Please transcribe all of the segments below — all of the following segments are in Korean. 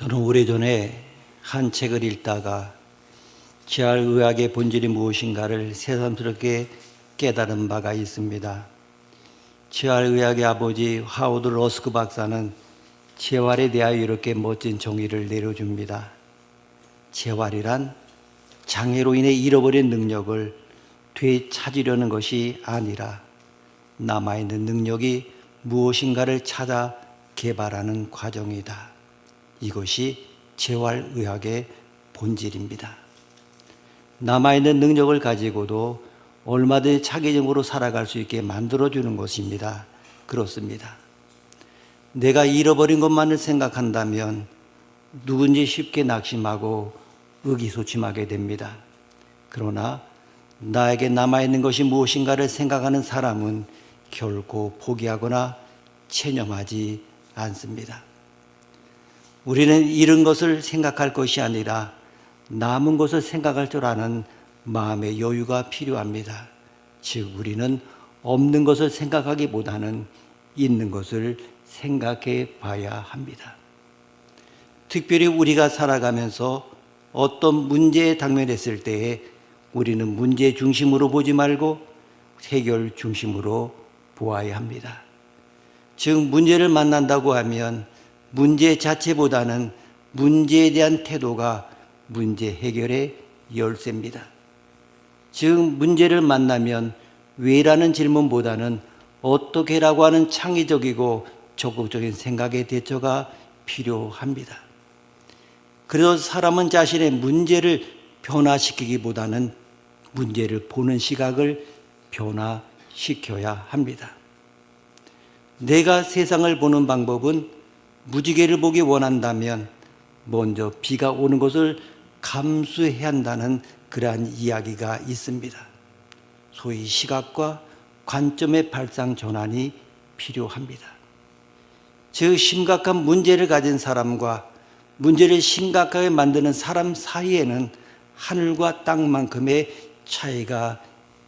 저는 오래전에 한 책을 읽다가 재활의학의 본질이 무엇인가를 새삼스럽게 깨달은 바가 있습니다. 재활의학의 아버지 하워드 러스크 박사는 재활에 대하여 이렇게 멋진 정의를 내려줍니다. 재활이란 장애로 인해 잃어버린 능력을 되찾으려는 것이 아니라 남아있는 능력이 무엇인가를 찾아 개발하는 과정이다. 이것이 재활의학의 본질입니다. 남아있는 능력을 가지고도 얼마든지 차기적으로 살아갈 수 있게 만들어주는 것입니다. 그렇습니다. 내가 잃어버린 것만을 생각한다면 누군지 쉽게 낙심하고 의기소침하게 됩니다. 그러나 나에게 남아있는 것이 무엇인가를 생각하는 사람은 결코 포기하거나 체념하지 않습니다. 우리는 잃은 것을 생각할 것이 아니라 남은 것을 생각할 줄 아는 마음의 여유가 필요합니다. 즉 우리는 없는 것을 생각하기보다는 있는 것을 생각해 봐야 합니다. 특별히 우리가 살아가면서 어떤 문제에 당면했을 때에 우리는 문제 중심으로 보지 말고 해결 중심으로 보아야 합니다. 즉 문제를 만난다고 하면 문제 자체보다는 문제에 대한 태도가 문제 해결의 열쇠입니다. 즉 문제를 만나면 왜라는 질문보다는 어떻게라고 하는 창의적이고 적극적인 생각의 대처가 필요합니다. 그래서 사람은 자신의 문제를 변화시키기보다는 문제를 보는 시각을 변화시켜야 합니다. 내가 세상을 보는 방법은 무지개를 보기 원한다면 먼저 비가 오는 것을 감수해야 한다는 그러한 이야기가 있습니다. 소위 시각과 관점의 발상 전환이 필요합니다. 즉 심각한 문제를 가진 사람과 문제를 심각하게 만드는 사람 사이에는 하늘과 땅만큼의 차이가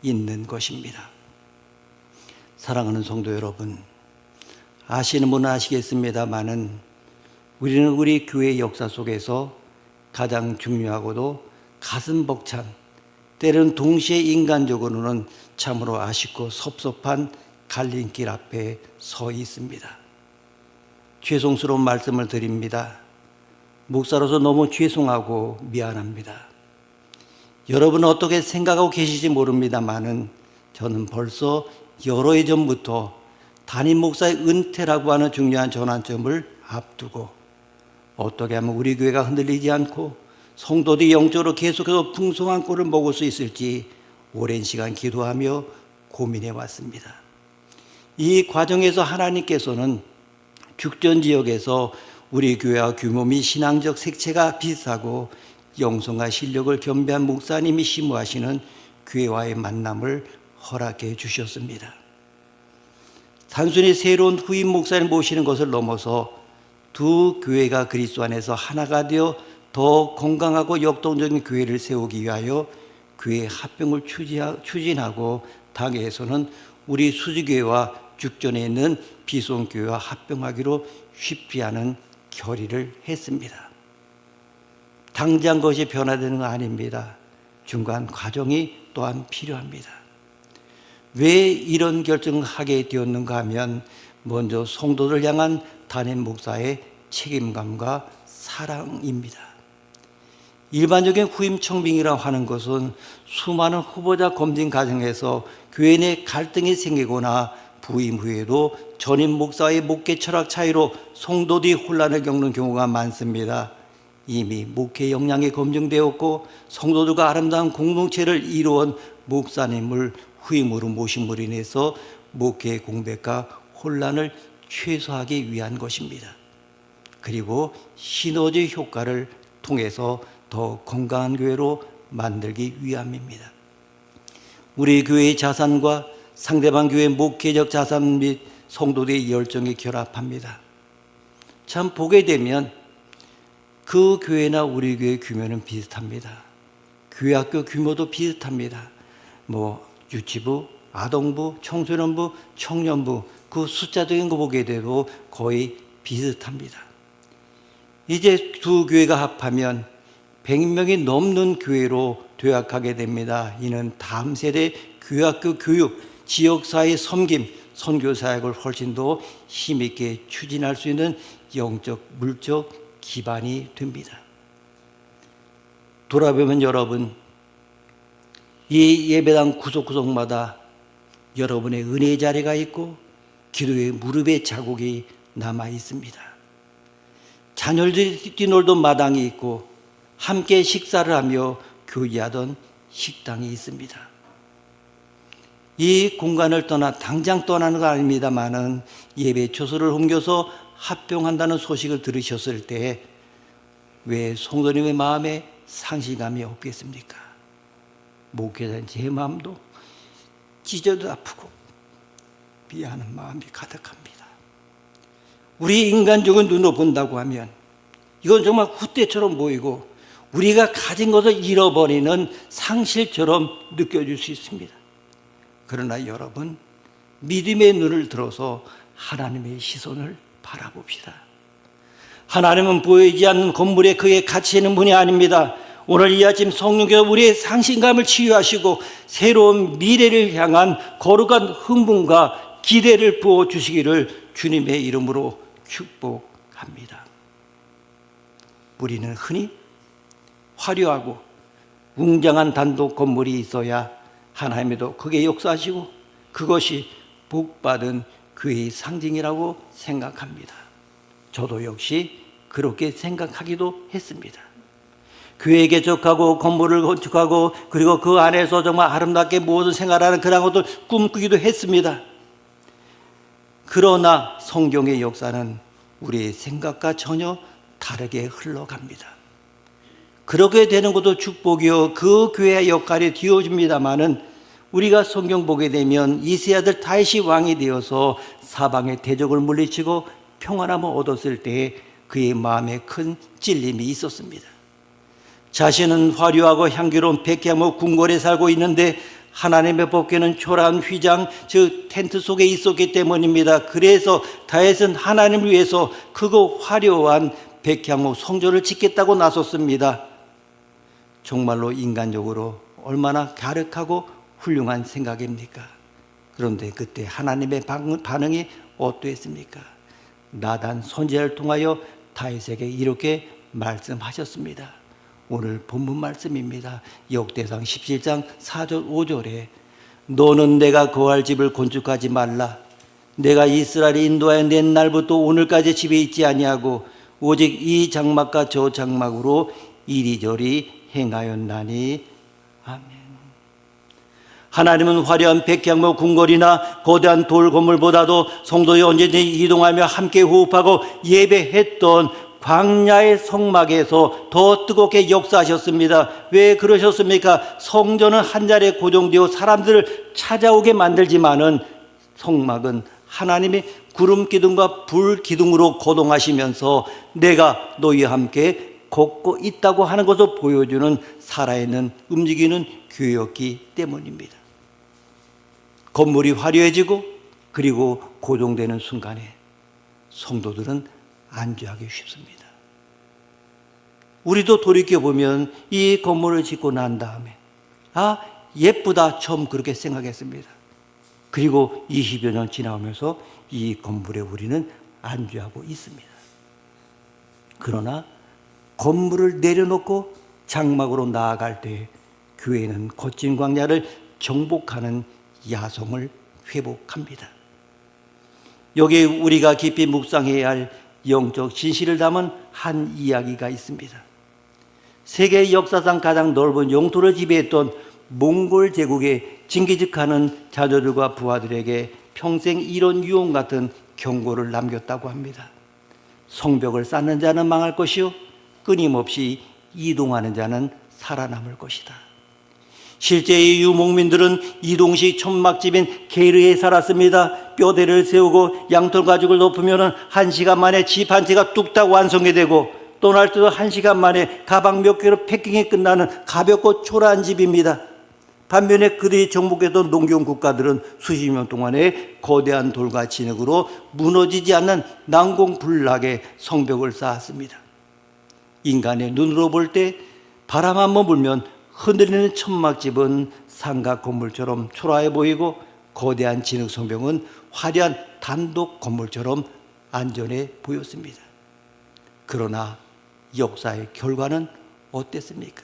있는 것입니다. 사랑하는 성도 여러분, 아시는 분은 아시겠습니다마는 우리는 우리 교회 역사 속에서 가장 중요하고도 가슴 벅찬, 때로는 동시에 인간적으로는 참으로 아쉽고 섭섭한 갈림길 앞에 서 있습니다. 죄송스러운 말씀을 드립니다. 목사로서 너무 죄송하고 미안합니다. 여러분은 어떻게 생각하고 계실지 모릅니다마는 저는 벌써 여러 해 전부터 담임 목사의 은퇴라고 하는 중요한 전환점을 앞두고 어떻게 하면 우리 교회가 흔들리지 않고 성도들이 영적으로 계속해서 풍성한 꼴을 먹을 수 있을지 오랜 시간 기도하며 고민해 왔습니다. 이 과정에서 하나님께서는 죽전 지역에서 우리 교회와 규모 및 신앙적 색채가 비슷하고 영성과 실력을 겸비한 목사님이 심무하시는 교회와의 만남을 허락해 주셨습니다. 단순히 새로운 후임 목사를 모시는 것을 넘어서 두 교회가 그리스도 안에서 하나가 되어 더 건강하고 역동적인 교회를 세우기 위하여 교회 합병을 추진하고 당회에서는 우리 수지교회와 죽전에 있는 비송교회와 합병하기로 쉽지 않은 결의를 했습니다. 당장 것이 변화되는 건 아닙니다. 중간 과정이 또한 필요합니다. 왜 이런 결정을 하게 되었는가 하면 먼저 성도를 향한 담임 목사의 책임감과 사랑입니다. 일반적인 후임 청빙이라고 하는 것은 수많은 후보자 검증 과정에서 교회 내 갈등이 생기거나 부임 후에도 전임 목사의 목회 철학 차이로 성도들이 혼란을 겪는 경우가 많습니다. 이미 목회 역량이 검증되었고 성도들과 아름다운 공동체를 이루어온 목사님을 후임으로 모심으로 인해서 목회 공백과 혼란을 최소화하기 위한 것입니다. 그리고 시너지 효과를 통해서 더 건강한 교회로 만들기 위함입니다. 우리 교회의 자산과 상대방 교회의 목회적 자산 및 성도들의 열정이 결합합니다. 참 보게 되면 그 교회나 우리 교회 규모는 비슷합니다. 교회 학교 규모도 비슷합니다. 유치부, 아동부, 청소년부, 청년부 그 숫자적인 거 보게 돼도 거의 비슷합니다. 이제 두 교회가 합하면 100명이 넘는 교회로 도약하게 됩니다. 이는 다음 세대 교학교 교육, 지역사회 섬김, 선교사역을 훨씬 더 힘있게 추진할 수 있는 영적, 물적 기반이 됩니다. 돌아보면 여러분, 이 예배당 구석구석마다 여러분의 은혜의 자리가 있고 기도의 무릎의 자국이 남아 있습니다. 자녀들이 뛰놀던 마당이 있고 함께 식사를 하며 교제하던 식당이 있습니다. 이 공간을 당장 떠나는 건 아닙니다만은 예배 초소를 옮겨서 합병한다는 소식을 들으셨을 때 왜 성도님의 마음에 상실감이 없겠습니까? 목회자인 제 마음도 찢어도 아프고 미안한 마음이 가득합니다. 우리 인간적인 눈으로 본다고 하면 이건 정말 훗대처럼 보이고 우리가 가진 것을 잃어버리는 상실처럼 느껴질 수 있습니다. 그러나 여러분, 믿음의 눈을 들어서 하나님의 시선을 바라봅시다. 하나님은 보이지 않는 건물에 그의 가치 있는 분이 아닙니다. 오늘 이 아침 성령께서 우리의 상실감을 치유하시고 새로운 미래를 향한 거룩한 흥분과 기대를 부어주시기를 주님의 이름으로 축복합니다. 우리는 흔히 화려하고 웅장한 단독 건물이 있어야 하나님도 크게 역사하시고 그것이 복받은 교회의 상징이라고 생각합니다. 저도 역시 그렇게 생각하기도 했습니다. 교회 개척하고 건물을 건축하고 그리고 그 안에서 정말 아름답게 모든 생활하는 그런 것을 꿈꾸기도 했습니다. 그러나 성경의 역사는 우리의 생각과 전혀 다르게 흘러갑니다. 그렇게 되는 것도 축복이요 그 교회의 역할이 되어집니다마는 우리가 성경 보게 되면 이세 아들 다윗이 왕이 되어서 사방의 대적을 물리치고 평안함을 얻었을 때 그의 마음에 큰 찔림이 있었습니다. 자신은 화려하고 향기로운 백향목 궁궐에 살고 있는데 하나님의 법궤는 초라한 휘장, 즉 텐트 속에 있었기 때문입니다. 그래서 다윗은 하나님을 위해서 크고 화려한 백향목 성전을 짓겠다고 나섰습니다. 정말로 인간적으로 얼마나 갸륵하고 훌륭한 생각입니까? 그런데 그때 하나님의 반응이 어떠했습니까? 나단 선지자를 통하여 다윗에게 이렇게 말씀하셨습니다. 오늘 본문 말씀입니다. 역대상 17장 4절 5절에 너는 내가 거할 집을 건축하지 말라. 내가 이스라엘을 인도하여 낸 날부터 오늘까지 집에 있지 아니하고 오직 이 장막과 저 장막으로 이리저리 행하였나니. 아멘. 하나님은 화려한 백향목 궁궐이나 거대한 돌 건물보다도 성도에 언제든지 이동하며 함께 호흡하고 예배했던 광야의 성막에서 더 뜨겁게 역사하셨습니다. 왜 그러셨습니까? 성전은 한 자리에 고정되어 사람들을 찾아오게 만들지만은 성막은 하나님의 구름 기둥과 불 기둥으로 거동하시면서 내가 너희와 함께 걷고 있다고 하는 것을 보여주는 살아있는 움직이는 교회였기 때문입니다. 건물이 화려해지고 그리고 고정되는 순간에 성도들은 안주하기 쉽습니다. 우리도 돌이켜보면 이 건물을 짓고 난 다음에 예쁘다 처음 그렇게 생각했습니다. 그리고 20여 년 지나오면서 이 건물에 우리는 안주하고 있습니다. 그러나 건물을 내려놓고 장막으로 나아갈 때 교회는 거친 광야를 정복하는 야성을 회복합니다. 여기에 우리가 깊이 묵상해야 할 영적 진실을 담은 한 이야기가 있습니다. 세계 역사상 가장 넓은 영토를 지배했던 몽골 제국의 징기즈칸은 자녀들과 부하들에게 평생 이런 유언 같은 경고를 남겼다고 합니다. 성벽을 쌓는 자는 망할 것이요 끊임없이 이동하는 자는 살아남을 것이다. 실제 이 유목민들은 이동식 천막집인 게르에 살았습니다. 뼈대를 세우고 양털 가죽을 덮으면 1시간 만에 집 한 채가 뚝딱 완성이 되고 떠날 때도 1시간 만에 가방 몇 개로 패킹이 끝나는 가볍고 초라한 집입니다. 반면에 그들이 정복했던 농경 국가들은 수십 년 동안에 거대한 돌과 진흙으로 무너지지 않는 난공불락의 성벽을 쌓았습니다. 인간의 눈으로 볼 때 바람 한번 불면 흔들리는 천막집은 상가 건물처럼 초라해 보이고 거대한 진흙성벽은 화려한 단독 건물처럼 안전해 보였습니다. 그러나 역사의 결과는 어땠습니까?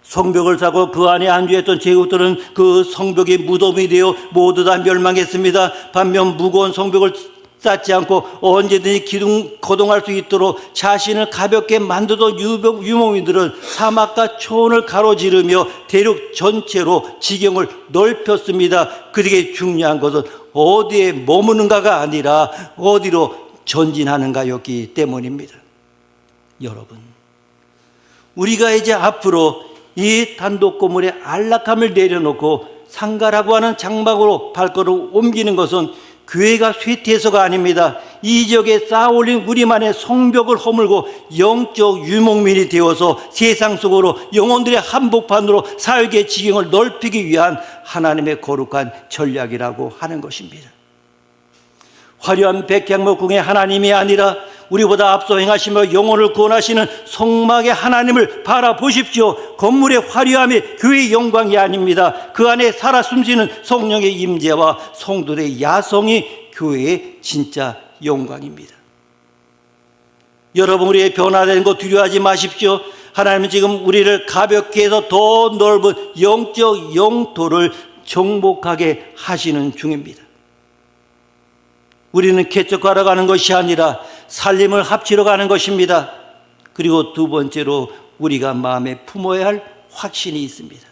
성벽을 쌓고 그 안에 안주했던 제국들은 그 성벽이 무덤이 되어 모두 다 멸망했습니다. 반면 무거운 성벽을 쌓지 않고 언제든지 거동할 수 있도록 자신을 가볍게 만들던 유목민들은 사막과 초원을 가로지르며 대륙 전체로 지경을 넓혔습니다. 그들에게 중요한 것은 어디에 머무는가가 아니라 어디로 전진하는가였기 때문입니다. 여러분, 우리가 이제 앞으로 이 단독 건물의 안락함을 내려놓고 상가라고 하는 장막으로 발걸음을 옮기는 것은 교회가 쇠퇴해서가 아닙니다. 이 지역에 쌓아올린 우리만의 성벽을 허물고 영적 유목민이 되어서 세상 속으로 영혼들의 한복판으로 사역의 지경을 넓히기 위한 하나님의 거룩한 전략이라고 하는 것입니다. 화려한 백향목궁의 하나님이 아니라 우리보다 앞서 행하시며 영혼을 구원하시는 성막의 하나님을 바라보십시오. 건물의 화려함이 교회의 영광이 아닙니다. 그 안에 살아 숨쉬는 성령의 임재와 성도들의 야성이 교회의 진짜 영광입니다. 여러분, 우리의 변화되는 것 두려워하지 마십시오. 하나님은 지금 우리를 가볍게 해서 더 넓은 영적 영토를 정복하게 하시는 중입니다. 우리는 개척하러 가는 것이 아니라 살림을 합치러 가는 것입니다. 그리고 두 번째로 우리가 마음에 품어야 할 확신이 있습니다.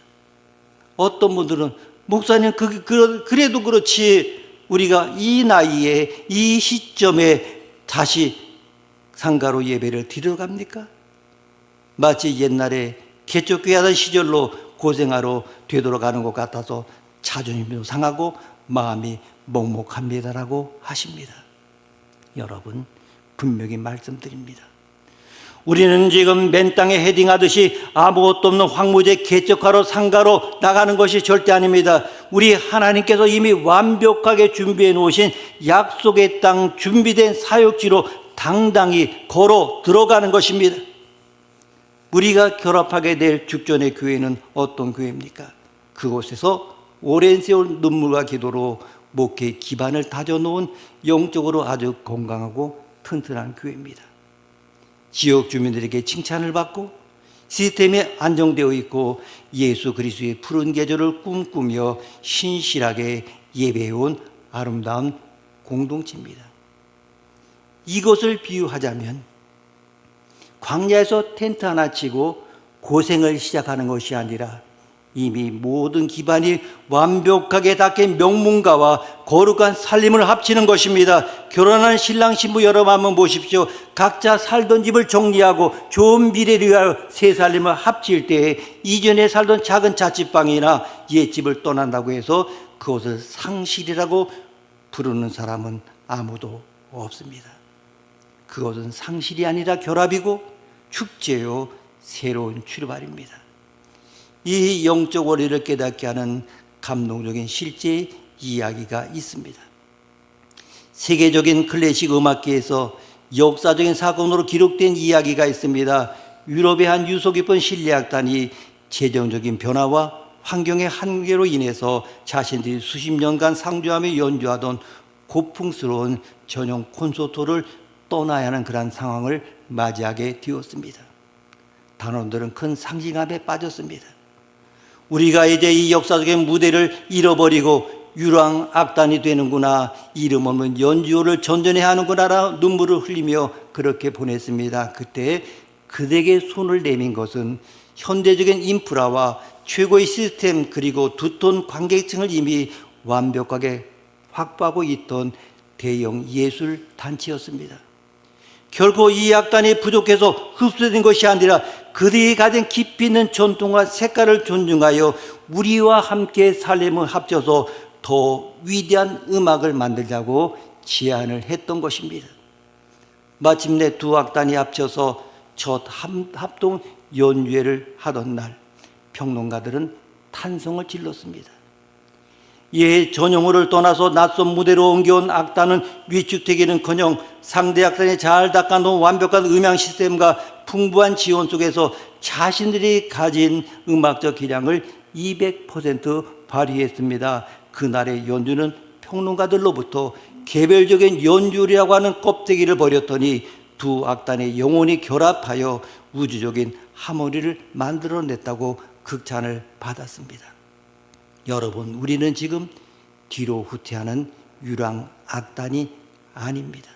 어떤 분들은 목사님 그래도 그렇지 우리가 이 나이에 이 시점에 다시 상가로 예배를 드리러 갑니까? 마치 옛날에 개척교회 하던 시절로 고생하러 되돌아가는 것 같아서 자존심도 상하고 마음이 먹먹합니다라고 하십니다. 여러분, 분명히 말씀드립니다. 우리는 지금 맨 땅에 헤딩하듯이 아무것도 없는 황무지에 개척하러 상가로 나가는 것이 절대 아닙니다. 우리 하나님께서 이미 완벽하게 준비해 놓으신 약속의 땅, 준비된 사역지로 당당히 걸어 들어가는 것입니다. 우리가 결합하게 될 죽전의 교회는 어떤 교회입니까? 그곳에서 오랜 세월 눈물과 기도로 목회의 기반을 다져놓은 영적으로 아주 건강하고 튼튼한 교회입니다. 지역 주민들에게 칭찬을 받고 시스템이 안정되어 있고 예수 그리스도의 푸른 계절을 꿈꾸며 신실하게 예배해온 아름다운 공동체입니다. 이것을 비유하자면 광야에서 텐트 하나 치고 고생을 시작하는 것이 아니라 이미 모든 기반이 완벽하게 닦인 명문가와 거룩한 살림을 합치는 것입니다. 결혼한 신랑 신부 여러분 한번 보십시오. 각자 살던 집을 정리하고 좋은 미래를 위하여 새 살림을 합칠 때에 이전에 살던 작은 자취방이나 옛집을 떠난다고 해서 그것을 상실이라고 부르는 사람은 아무도 없습니다. 그것은 상실이 아니라 결합이고 축제요 새로운 출발입니다. 이 영적 원리를 깨닫게 하는 감동적인 실제 이야기가 있습니다. 세계적인 클래식 음악계에서 역사적인 사건으로 기록된 이야기가 있습니다. 유럽의 한 유서 깊은 실내악단이 재정적인 변화와 환경의 한계로 인해서 자신들이 수십 년간 상주하며 연주하던 고풍스러운 전용 콘서트를 떠나야 하는 그런 상황을 맞이하게 되었습니다. 단원들은 큰 상징감에 빠졌습니다. 우리가 이제 이 역사적인 무대를 잃어버리고 유랑 악단이 되는구나, 이름 없는 연주호를 전전해야 하는구나라 눈물을 흘리며 그렇게 보냈습니다. 그때 그들에게 손을 내민 것은 현대적인 인프라와 최고의 시스템 그리고 두터운 관객층을 이미 완벽하게 확보하고 있던 대형 예술 단체였습니다. 결코 이 악단이 부족해서 흡수된 것이 아니라 그들이 가진 깊이 있는 전통과 색깔을 존중하여 우리와 함께 살림을 합쳐서 더 위대한 음악을 만들자고 제안을 했던 것입니다. 마침내 두 악단이 합쳐서 첫 합동 연주회를 하던 날 평론가들은 탄성을 질렀습니다. 이에 전용호를 떠나서 낯선 무대로 옮겨온 악단은 위축되기는커녕 상대 악단에 잘 닦아놓은 완벽한 음향 시스템과 풍부한 지원 속에서 자신들이 가진 음악적 기량을 200% 발휘했습니다. 그날의 연주는 평론가들로부터 개별적인 연주라고 하는 껍데기를 버렸더니 두 악단의 영혼이 결합하여 우주적인 하모니를 만들어냈다고 극찬을 받았습니다. 여러분, 우리는 지금 뒤로 후퇴하는 유랑 악단이 아닙니다.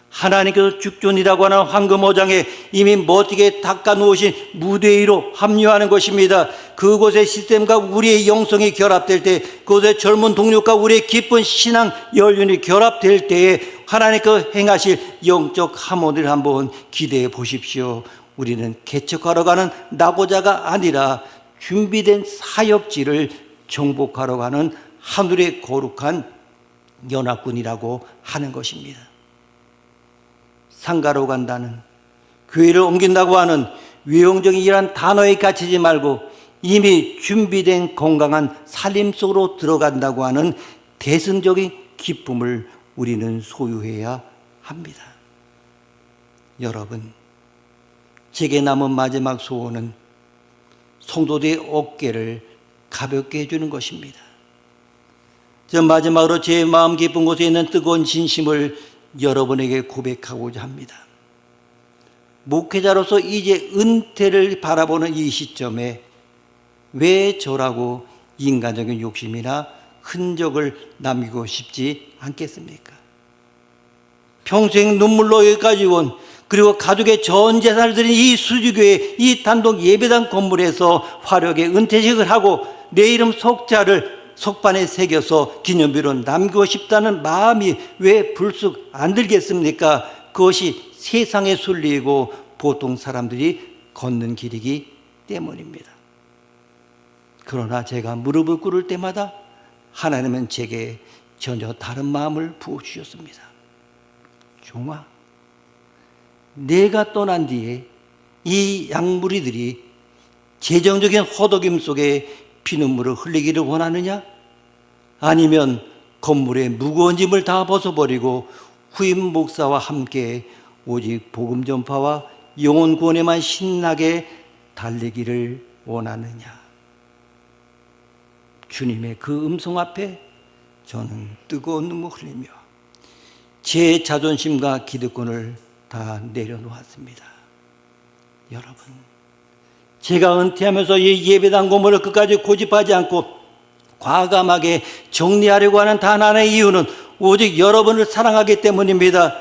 하나님께서 죽존이라고 하는 황금어장에 이미 멋지게 닦아놓으신 무대 위로 합류하는 것입니다. 그곳의 시스템과 우리의 영성이 결합될 때, 그곳의 젊은 동력과 우리의 깊은 신앙 연륜이 결합될 때에 하나님께서 행하실 영적 하모니를 한번 기대해 보십시오. 우리는 개척하러 가는 낙오자가 아니라 준비된 사역지를 정복하러 가는 하늘의 거룩한 연합군이라고 하는 것입니다. 상가로 간다는, 교회를 옮긴다고 하는 외형적인 이란 단어에 갇히지 말고 이미 준비된 건강한 살림 속으로 들어간다고 하는 대승적인 기쁨을 우리는 소유해야 합니다. 여러분, 제게 남은 마지막 소원은 성도들의 어깨를 가볍게 해주는 것입니다. 저 마지막으로 제 마음 깊은 곳에 있는 뜨거운 진심을 여러분에게 고백하고자 합니다. 목회자로서 이제 은퇴를 바라보는 이 시점에 왜 저라고 인간적인 욕심이나 흔적을 남기고 싶지 않겠습니까? 평생 눈물로 여기까지 온, 그리고 가족의 전 재산을 들인 이 수주교회, 이 단독 예배당 건물에서 화려하게 은퇴식을 하고 내 이름 석자를 석반에 새겨서 기념비로 남기고 싶다는 마음이 왜 불쑥 안 들겠습니까? 그것이 세상의 순리이고 보통 사람들이 걷는 길이기 때문입니다. 그러나 제가 무릎을 꿇을 때마다 하나님은 제게 전혀 다른 마음을 부어주셨습니다. 종아, 내가 떠난 뒤에 이 양무리들이 재정적인 허덕임 속에 피눈물을 흘리기를 원하느냐? 아니면 건물의 무거운 짐을 다 벗어버리고 후임 목사와 함께 오직 복음 전파와 영혼 구원에만 신나게 달리기를 원하느냐? 주님의 그 음성 앞에 저는 뜨거운 눈물 흘리며 제 자존심과 기득권을 다 내려놓았습니다. 여러분, 제가 은퇴하면서 이 예배당 건물을 끝까지 고집하지 않고 과감하게 정리하려고 하는 단 하나의 이유는 오직 여러분을 사랑하기 때문입니다.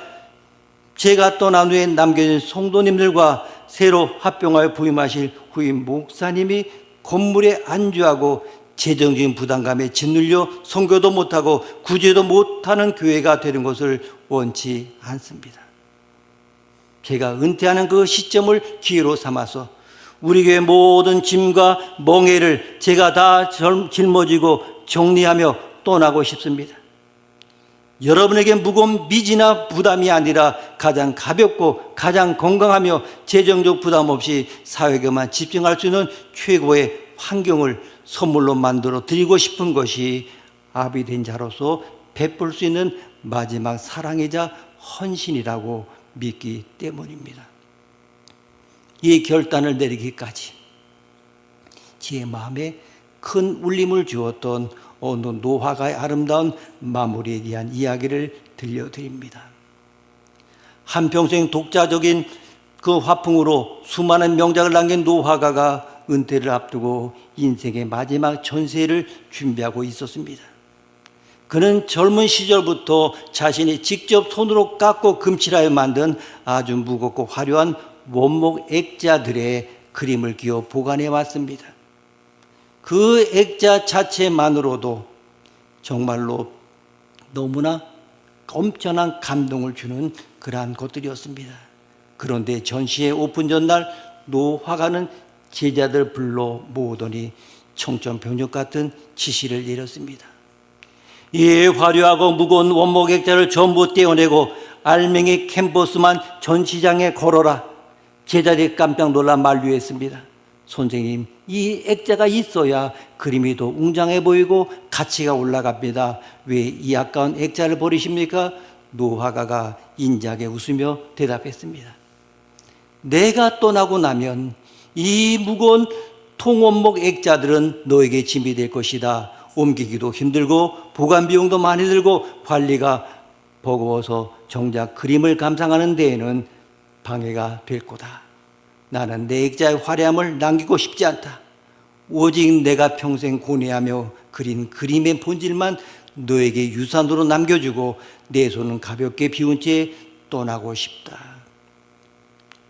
제가 떠난 후에 남겨진 성도님들과 새로 합병하여 부임하실 후임 목사님이 건물에 안주하고 재정적인 부담감에 짓눌려 선교도 못하고 구제도 못하는 교회가 되는 것을 원치 않습니다. 제가 은퇴하는 그 시점을 기회로 삼아서 우리 교회 모든 짐과 멍해를 제가 다 짊어지고 정리하며 떠나고 싶습니다. 여러분에게 무거운 미지나 부담이 아니라 가장 가볍고 가장 건강하며 재정적 부담 없이 사역에만 집중할 수 있는 최고의 환경을 선물로 만들어 드리고 싶은 것이 아비된 자로서 베풀 수 있는 마지막 사랑이자 헌신이라고 믿기 때문입니다. 이 결단을 내리기까지 제 마음에 큰 울림을 주었던 어느 노화가의 아름다운 마무리에 대한 이야기를 들려드립니다. 한평생 독자적인 그 화풍으로 수많은 명작을 남긴 노화가가 은퇴를 앞두고 인생의 마지막 전세를 준비하고 있었습니다. 그는 젊은 시절부터 자신이 직접 손으로 깎고 금칠하여 만든 아주 무겁고 화려한 원목 액자들의 그림을 기어 보관해 왔습니다. 그 액자 자체만으로도 정말로 너무나 엄청난 감동을 주는 그러한 것들이었습니다. 그런데 전시회 오픈 전날 노화가는 제자들 불러 모으더니 청천벽력 같은 지시를 내렸습니다. 이 화려하고 무거운 원목 액자를 전부 떼어내고 알맹이 캔버스만 전시장에 걸어라. 제자들이 깜짝 놀라 만류했습니다. 선생님, 이 액자가 있어야 그림이 더 웅장해 보이고 가치가 올라갑니다. 왜 이 아까운 액자를 버리십니까? 노화가가 인자하게 웃으며 대답했습니다. 내가 떠나고 나면 이 무거운 통원목 액자들은 너에게 짐이 될 것이다. 옮기기도 힘들고 보관 비용도 많이 들고 관리가 버거워서 정작 그림을 감상하는 데에는 방해가 될 거다. 나는 내 액자의 화려함을 남기고 싶지 않다. 오직 내가 평생 고뇌하며 그린 그림의 본질만 너에게 유산으로 남겨주고 내 손은 가볍게 비운 채 떠나고 싶다.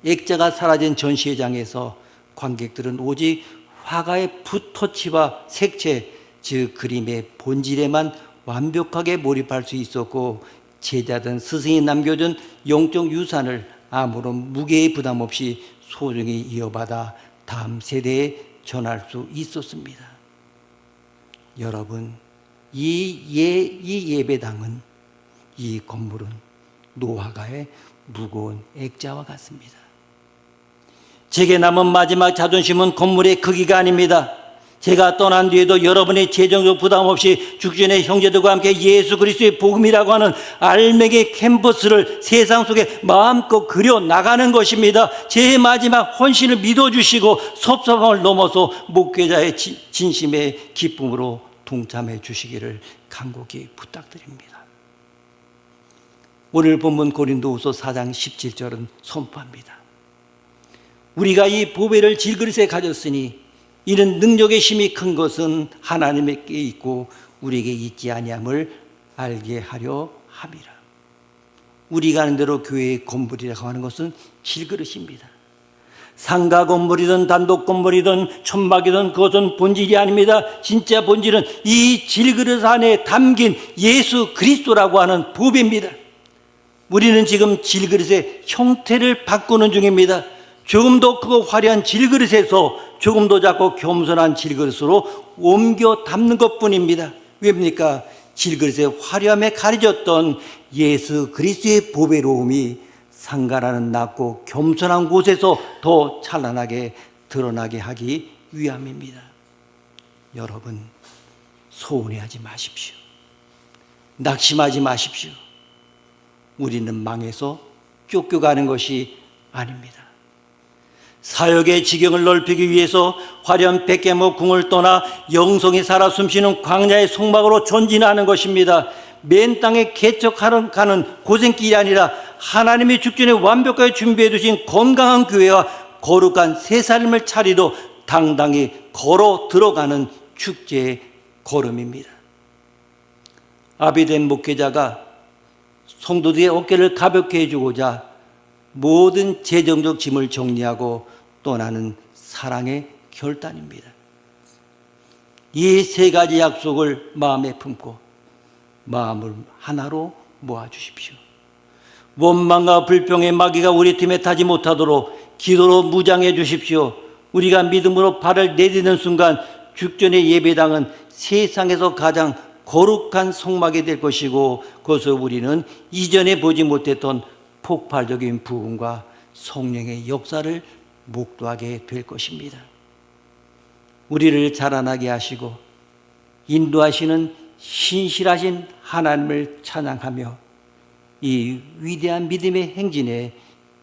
액자가 사라진 전시회장에서 관객들은 오직 화가의 붓터치와 색채, 즉 그림의 본질에만 완벽하게 몰입할 수 있었고, 제자든 스승이 남겨준 영적 유산을 아무런 무게의 부담 없이 소중히 이어받아 다음 세대에 전할 수 있었습니다. 여러분, 이 예배당은, 이 건물은 노화가의 무거운 액자와 같습니다. 제게 남은 마지막 자존심은 건물의 크기가 아닙니다. 제가 떠난 뒤에도 여러분의 재정적 부담 없이 죽전의 형제들과 함께 예수 그리스도의 복음이라고 하는 알맹이 캔버스를 세상 속에 마음껏 그려 나가는 것입니다. 제 마지막 헌신을 믿어주시고 섭섭함을 넘어서 목회자의 진심의 기쁨으로 동참해 주시기를 간곡히 부탁드립니다. 오늘 본문 고린도후서 4장 17절은 선포합니다. 우리가 이 보배를 질그릇에 가졌으니 이는 능력의 힘이 큰 것은 하나님께 있고 우리에게 있지 아니함을 알게 하려 함이라. 우리가 아는 대로 교회의 건물이라고 하는 것은 질그릇입니다. 상가 건물이든 단독 건물이든 천막이든 그것은 본질이 아닙니다. 진짜 본질은 이 질그릇 안에 담긴 예수 그리스도라고 하는 보배입니다. 우리는 지금 질그릇의 형태를 바꾸는 중입니다. 조금 더 크고 화려한 질그릇에서 조금 더 작고 겸손한 질그릇으로 옮겨 담는 것뿐입니다. 왜입니까? 질그릇의 화려함에 가려졌던 예수 그리스도의 보배로움이 상가라는 낮고 겸손한 곳에서 더 찬란하게 드러나게 하기 위함입니다. 여러분, 소원해하지 마십시오. 낙심하지 마십시오. 우리는 망해서 쫓겨가는 것이 아닙니다. 사역의 지경을 넓히기 위해서 화려한 백개목 궁을 떠나 영성이 살아 숨쉬는 광야의 송막으로 전진하는 것입니다. 맨 땅에 개척하는 가는 고생길이 아니라 하나님의 죽전에 완벽하게 준비해 두신 건강한 교회와 거룩한 새 삶을 차리러 당당히 걸어 들어가는 축제의 걸음입니다. 아비된 목회자가 성도들의 어깨를 가볍게 해주고자 모든 재정적 짐을 정리하고 떠나는 사랑의 결단입니다. 이 세 가지 약속을 마음에 품고 마음을 하나로 모아주십시오. 원망과 불평의 마귀가 우리 팀에 타지 못하도록 기도로 무장해 주십시오. 우리가 믿음으로 발을 내딛는 순간 죽전의 예배당은 세상에서 가장 거룩한 성막이 될 것이고, 그것을 우리는 이전에 보지 못했던 폭발적인 부흥과 성령의 역사를 목도하게 될 것입니다. 우리를 자라나게 하시고 인도하시는 신실하신 하나님을 찬양하며 이 위대한 믿음의 행진에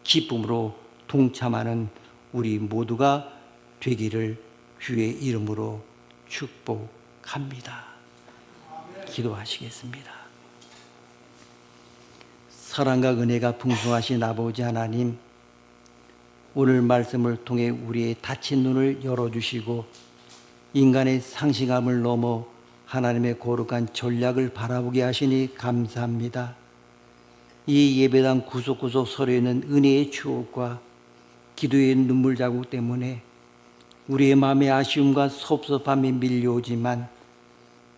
기쁨으로 동참하는 우리 모두가 되기를 주의 이름으로 축복합니다. 기도하시겠습니다. 사랑과 은혜가 풍성하신 아버지 하나님, 오늘 말씀을 통해 우리의 닫힌 눈을 열어주시고 인간의 상식함을 넘어 하나님의 거룩한 전략을 바라보게 하시니 감사합니다. 이 예배당 구석구석 서려있는 은혜의 추억과 기도의 눈물 자국 때문에 우리의 마음에 아쉬움과 섭섭함이 밀려오지만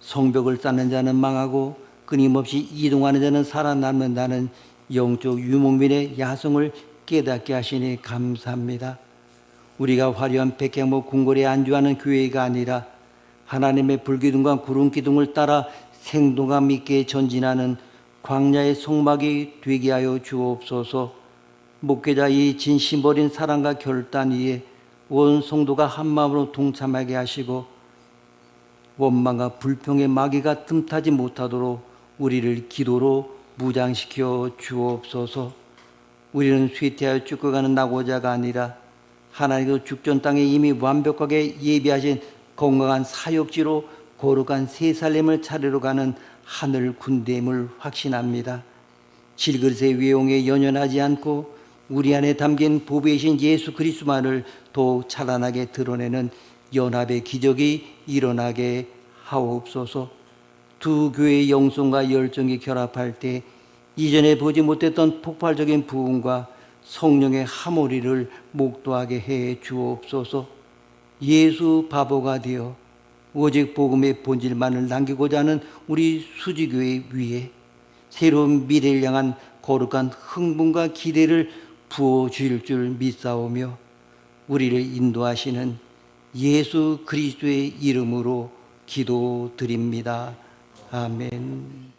성벽을 쌓는 자는 망하고 끊임없이 이동하는 자는 살아남는다는 영적 유목민의 야성을 깨닫게 하시니 감사합니다. 우리가 화려한 백향목 궁궐에 안주하는 교회가 아니라 하나님의 불기둥과 구름기둥을 따라 생동감 있게 전진하는 광야의 성막이 되게 하여 주옵소서. 목회자의 진심 어린 사랑과 결단 위에 온 성도가 한마음으로 동참하게 하시고 원망과 불평의 마귀가 틈타지 못하도록 우리를 기도로 무장시켜 주옵소서. 우리는 쇠퇴하여 죽어가는 낙오자가 아니라 하나님께서 죽전 땅에 이미 완벽하게 예비하신 건강한 사역지로 거룩한 새 살림을 차리러 가는 하늘 군대임을 확신합니다. 질그릇의 외용에 연연하지 않고 우리 안에 담긴 보배이신 예수 그리스도만을 더욱 찬란하게 드러내는 연합의 기적이 일어나게 하옵소서. 두 교회의 영성과 열정이 결합할 때 이전에 보지 못했던 폭발적인 부흥과 성령의 하모리를 목도하게 해 주옵소서. 예수 바보가 되어 오직 복음의 본질만을 남기고자 하는 우리 수지교회 위에 새로운 미래를 향한 거룩한 흥분과 기대를 부어주실 줄 믿사오며 우리를 인도하시는 예수 그리스도의 이름으로 기도드립니다. 아멘.